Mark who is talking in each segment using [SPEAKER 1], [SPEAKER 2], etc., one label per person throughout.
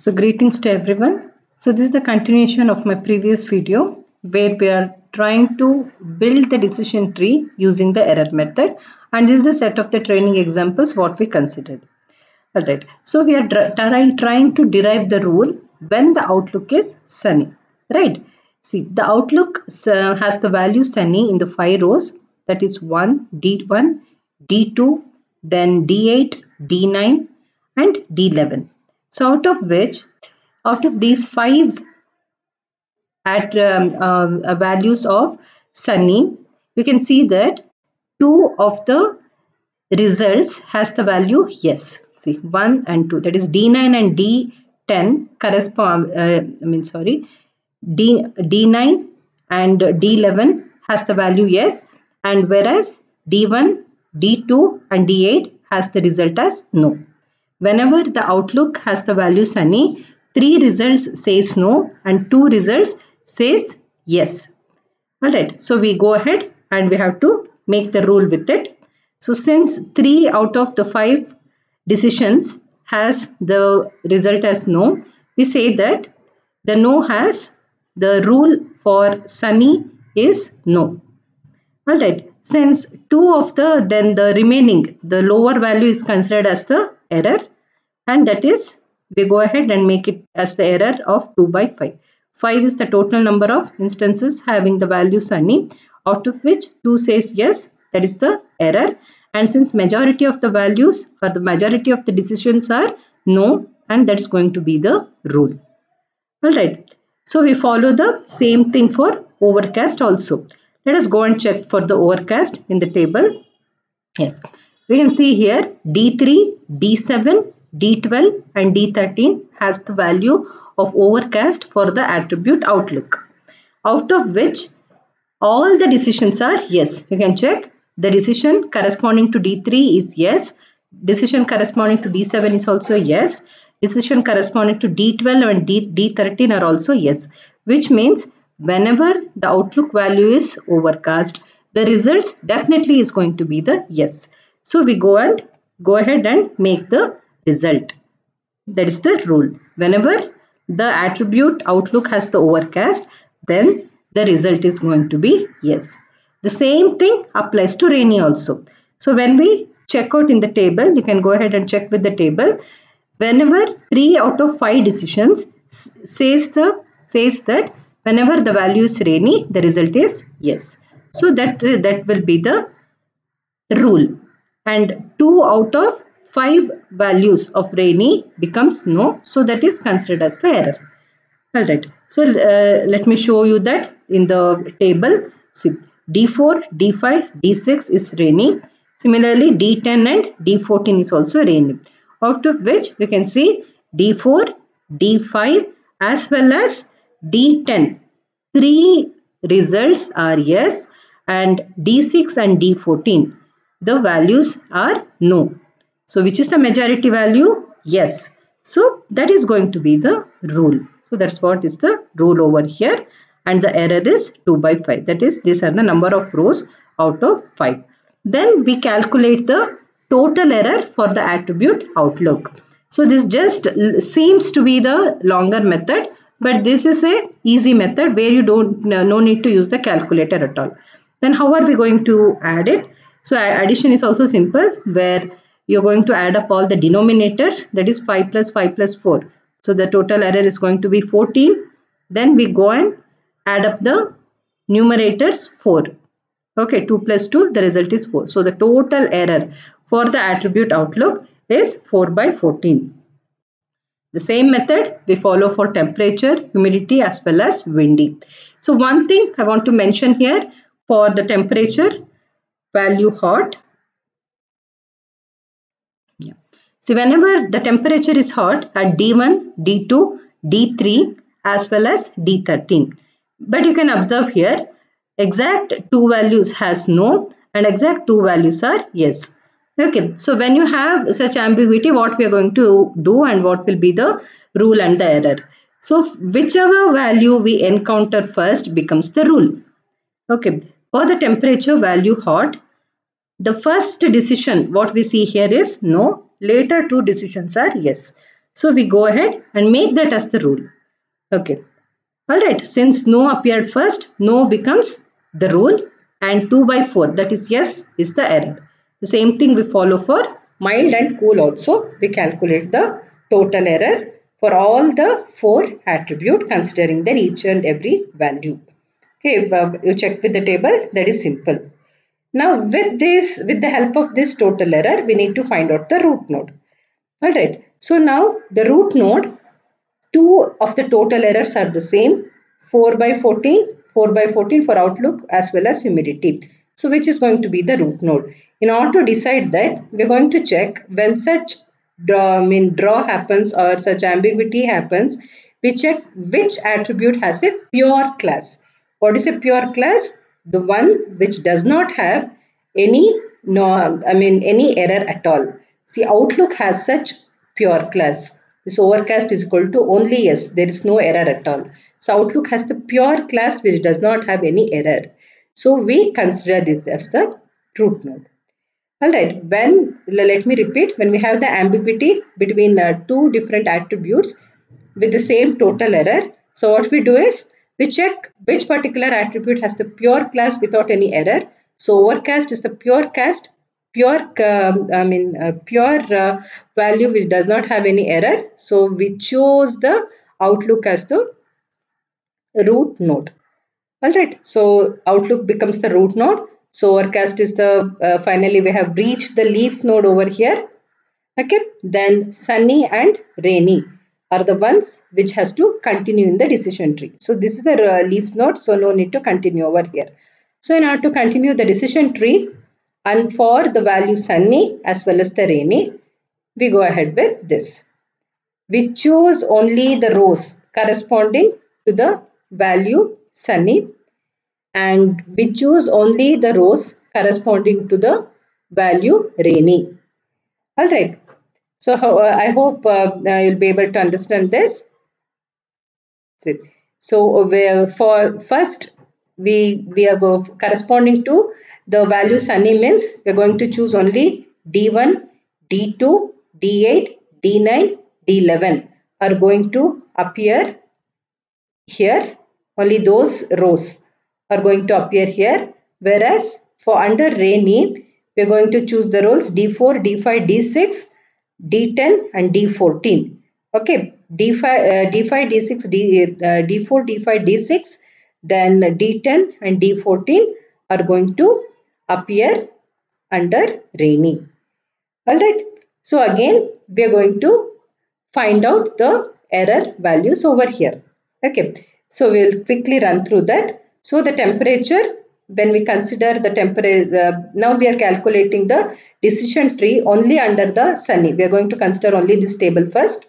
[SPEAKER 1] So greetings to everyone. So this is the continuation of my previous video where we are trying to build the decision tree using the error method, and this is the set of the training examples what we considered. Alright, so we are trying to derive the rule when the outlook is sunny, right? See, the outlook has the value sunny in the 5 rows, that is 1, D1, D2, then D8, D9 and D11. So out of these 5 at values of sunny, you can see that 2 of the results has the value yes. See, 1 and 2, that is D9 and D10 correspond, D9 and D11 has the value yes, and whereas D1, D2 and D8 has the result as no. Whenever the outlook has the value sunny, 3 results says no and 2 results says yes. Alright, so we go ahead and we have to make the rule with it. So since 3 out of the 5 decisions has the result as no, we say that the no has the rule for sunny is no. Alright, since 2 of the remaining, the lower value is considered as the error, and that is we go ahead and make it as the error of 2 by 5. 5 is the total number of instances having the value sunny, out of which 2 says yes, that is the error. And since majority of the values or the majority of the decisions are no, and that's going to be the rule. Alright, so we follow the same thing for overcast also. Let us go and check for the overcast in the table. Yes, we can see here D3, D7, D12 and D13 has the value of overcast for the attribute outlook, out of which all the decisions are yes. You can check the decision corresponding to D3 is yes, decision corresponding to D7 is also yes, decision corresponding to D12 and D13 are also yes, which means whenever the outlook value is overcast, the results definitely is going to be the yes. So we go ahead and make the result. That is the rule. Whenever the attribute outlook has the overcast, then the result is going to be yes. The same thing applies to rainy also. So when we check out in the table, you can go ahead and check with the table. Whenever 3 out of 5 decisions says that whenever the value is rainy, the result is yes. So that will be the rule. And 2 out of 5 values of rainy becomes no. So that is considered as the error. Alright. So let me show you that in the table. See, D4, D5, D6 is rainy. Similarly, D10 and D14 is also rainy. Out of which we can see D4, D5 as well as D10. 3 results are yes, and D6 and D14 the values are no. So which is the majority value? Yes. So that is going to be the rule. So that's what is the rule over here, and the error is 2 by 5. That is, these are the number of rows out of 5. Then we calculate the total error for the attribute outlook. So this just seems to be the longer method, but this is a easy method where you no need to use the calculator at all. Then how are we going to add it? So addition is also simple, where you're going to add up all the denominators, that is 5 plus 5 plus 4. So the total error is going to be 14. Then we go and add up the numerators 4. Okay, 2 plus 2, the result is 4. So the total error for the attribute outlook is 4 by 14. The same method we follow for temperature, humidity as well as windy. So one thing I want to mention here for the temperature value hot. Yeah. See, whenever the temperature is hot at D1, D2, D3 as well as D13. But you can observe here exact 2 values has no and exact 2 values are yes. Okay, so when you have such ambiguity, what we are going to do and what will be the rule and the error. So whichever value we encounter first becomes the rule. Okay, for the temperature value hot, the first decision what we see here is no, later 2 decisions are yes. So we go ahead and make that as the rule. Okay. Alright, since no appeared first, no becomes the rule, and 2 by 4, that is yes, is the error. The same thing we follow for mild and cool also. We calculate the total error for all the 4 attributes, considering their each and every value. Okay, you check with the table, that is simple. Now with the help of this total error, we need to find out the root node. Alright, so now the root node, two of the total errors are the same, 4 by 14, 4 by 14 for outlook as well as humidity. So which is going to be the root node? In order to decide that, we're going to check when such draw happens or such ambiguity happens, we check which attribute has a pure class. What is a pure class? The one which does not have any any error at all. See, outlook has such pure class. This overcast is equal to only yes, there is no error at all. So outlook has the pure class which does not have any error. So we consider this as the root node. Alright, let me repeat, when we have the ambiguity between two different attributes with the same total error, so what we do is we check which particular attribute has the pure class without any error. So overcast is the pure cast, pure value which does not have any error. So we chose the outlook as the root node. Alright, so outlook becomes the root node. So overcast is the finally we have reached the leaf node over here. Okay, then sunny and rainy are the ones which has to continue in the decision tree. So this is the leaf node, so no need to continue over here. So in order to continue the decision tree, and for the value sunny as well as the rainy, we go ahead with this. We choose only the rows corresponding to the value sunny, and we choose only the rows corresponding to the value rainy. Alright, so I hope you'll be able to understand this. So for first we are corresponding to the value sunny means we're going to choose only D1, D2, D8, D9, D11 are going to appear here. Only those rows are going to appear here, whereas for under rainy we're going to choose the rows D4, D5, D6, D10 and D14. Okay, D5, D6, D4, D5, D6, then D10 and D14 are going to appear under rainy. Alright, so again we are going to find out the error values over here. Okay, so we'll quickly run through that. So the temperature, when we consider the temperature, now we are calculating the decision tree only under the sunny. We are going to consider only this table first.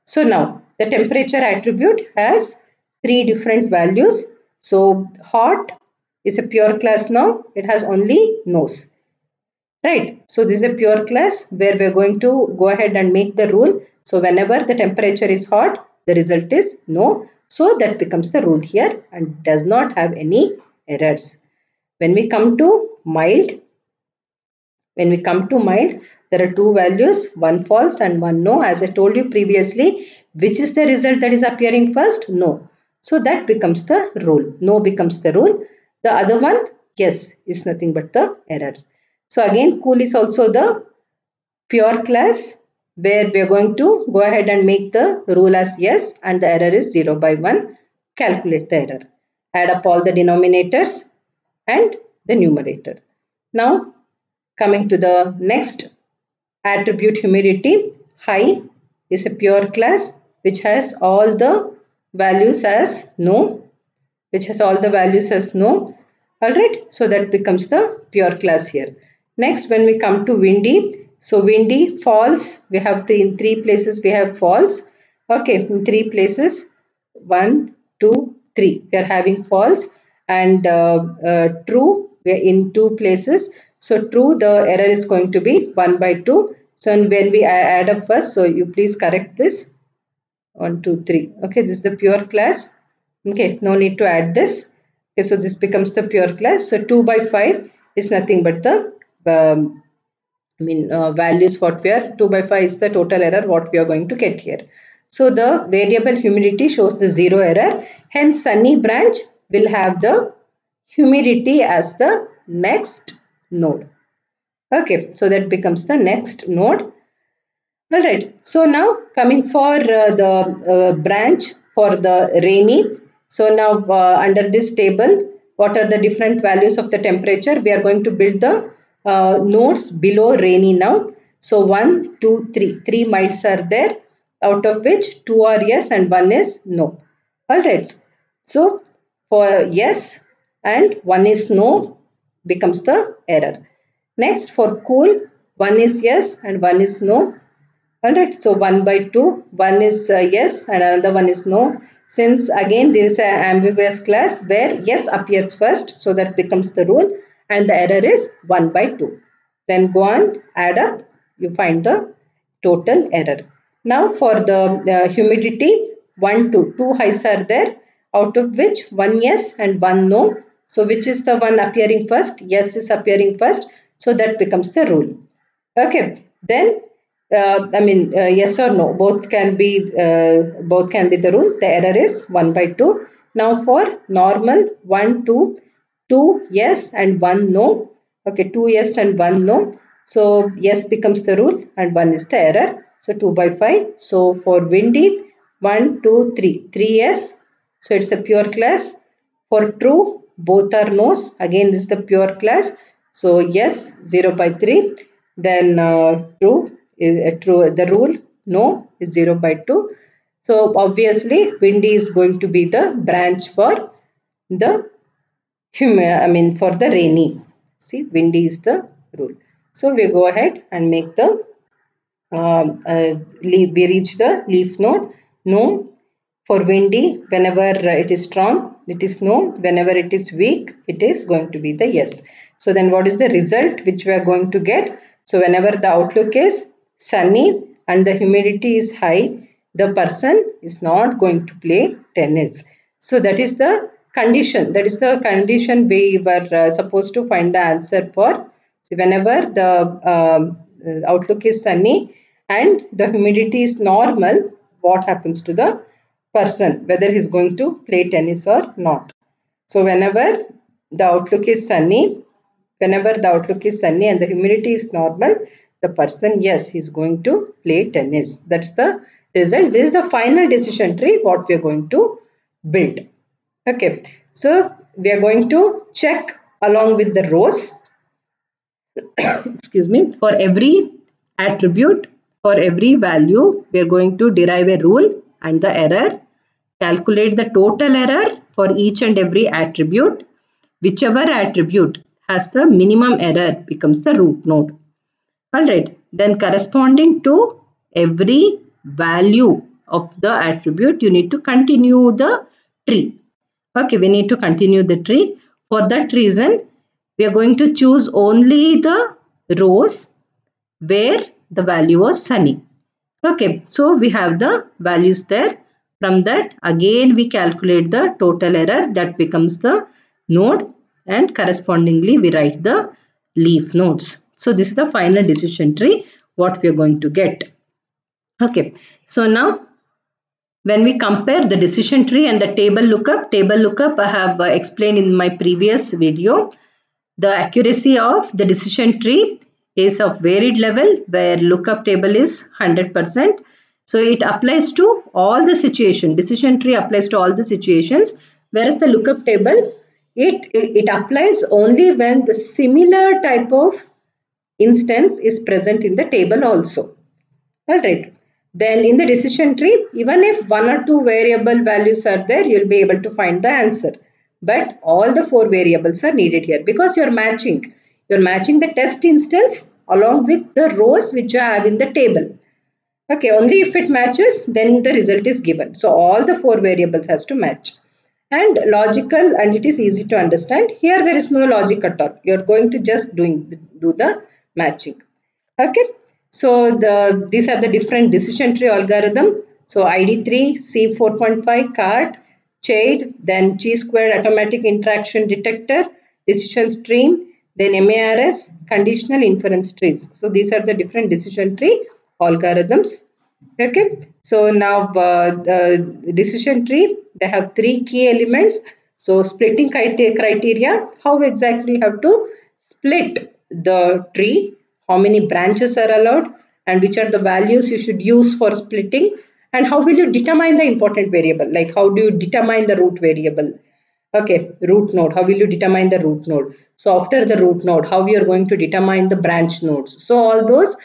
[SPEAKER 1] So now the temperature attribute has 3 different values. So hot is a pure class now. It has only nose. Right. So this is a pure class where we are going to go ahead and make the rule. So whenever the temperature is hot, the result is no. So that becomes the rule here and does not have any errors. When we come to mild, there are 2 values, one false and one no. As I told you previously, which is the result that is appearing first? No. So that becomes the rule. No becomes the rule. The other one, yes, is nothing but the error. So again, cool is also the pure class where we are going to go ahead and make the rule as yes and the error is 0 by 1. Calculate the error. Add up all the denominators and the numerator. Now coming to the next attribute, humidity. High is a pure class which has all the values as no. Alright, so that becomes the pure class here. Next, when we come to windy, so windy, false, we have in 3 places we have false. Okay, in 3 places, 1, 2, 3, we are having false, and true, we are in 2 places. So true, the error is going to be 1 by 2. So when we add up first, so you please correct this. 1, 2, 3. Okay, this is the pure class. Okay, no need to add this. Okay, so this becomes the pure class. So 2 by 5 is nothing but the values what we are 2 by 5 is the total error what we are going to get here. So the variable humidity shows the 0 error. Hence sunny branch will have the humidity as the next node. Okay, so that becomes the next node. All right, so now coming for the branch for the rainy. So now under this table, what are the different values of the temperature? We are going to build the nodes below rainy now. So 1, 2, 3. 3 miles are there, out of which 2 are yes and 1 is no. All right, so for yes and 1 is no becomes the error. Next for cool, 1 is yes and 1 is no. Alright, so 1 by 2, one is yes and another one is no. Since again there is an ambiguous class where yes appears first, so that becomes the rule, and the error is 1 by 2. Then go on, add up, you find the total error. Now for the humidity, 1, 2, 2 highs are there, out of which 1 yes and 1 no. So which is the one appearing first? Yes is appearing first, so that becomes the rule. Okay, then yes or no, both can be the rule. The error is 1 by 2. Now for normal, 1, 2, 2 yes and 1 no. Okay, 2 yes and 1 no. So yes becomes the rule and 1 is the error. So 2 by 5. So for windy, 1, 2, 3. 3 yes. So it's a pure class. For true, both are no's. Again, this is the pure class. So yes, 0 by 3. Then true, the rule no is 0 by 2. So obviously windy is going to be the branch for the for the rainy. See, windy is the rule. So we go ahead and make the we reach the leaf node. No. For windy, whenever it is strong, it is no. Whenever it is weak, it is going to be the yes. So then what is the result which we are going to get? So whenever the outlook is sunny and the humidity is high, the person is not going to play tennis. So that is the condition. That is the condition we were supposed to find the answer for. So whenever the outlook is sunny and the humidity is normal, what happens to the person, whether he's going to play tennis or not. So whenever the outlook is sunny, and the humidity is normal, the person, yes, he's going to play tennis. That's the result. This is the final decision tree what we are going to build. Okay, so we are going to check along with the rows. Excuse me. For every attribute, for every value, we are going to derive a rule and the error. Calculate the total error for each and every attribute. Whichever attribute has the minimum error becomes the root node. Alright, then corresponding to every value of the attribute, you need to continue the tree. Okay, we need to continue the tree. For that reason, we are going to choose only the rows where the value was sunny. Okay, so we have the values there. From that, again we calculate the total error, that becomes the node, and correspondingly we write the leaf nodes. So this is the final decision tree what we are going to get. Okay, so now when we compare the decision tree and the table lookup I have explained in my previous video. The accuracy of the decision tree is of varied level, where lookup table is 100%. So it applies to all the situations. Decision tree applies to all the situations, whereas the lookup table, it applies only when the similar type of instance is present in the table also. Alright. Then in the decision tree, even if one or two variable values are there, you'll be able to find the answer. But all the four variables are needed here because you're matching. You're matching the test instance along with the rows which you have in the table. Okay, only if it matches, then the result is given. So all the four variables has to match. And logical, and it is easy to understand. Here there is no logic at all. You're going to just do the matching. Okay. So these are the different decision tree algorithm. So ID3, C4.5, CART, CHAID, then chi-squared automatic interaction detector, decision stream, then MARS, conditional inference trees. So these are the different decision tree algorithms. Okay, so now the decision tree, they have three key elements. So splitting criteria, how exactly you have to split the tree, how many branches are allowed, and which are the values you should use for splitting, and how will you determine the important variable, like how do you determine the root variable. Okay, root node, how will you determine the root node? So after the root node, how we are going to determine the branch nodes? So all those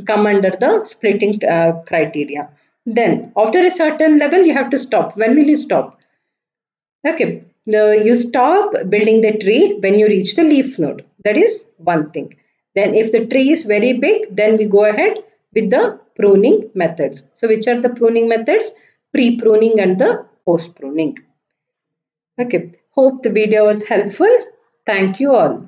[SPEAKER 1] come under the splitting criteria. Then after a certain level, you have to stop. When will you stop? Okay, you stop building the tree when you reach the leaf node. That is one thing. Then if the tree is very big, then we go ahead with the pruning methods. So which are the pruning methods? Pre-pruning and the post-pruning. Okay, hope the video was helpful. Thank you all.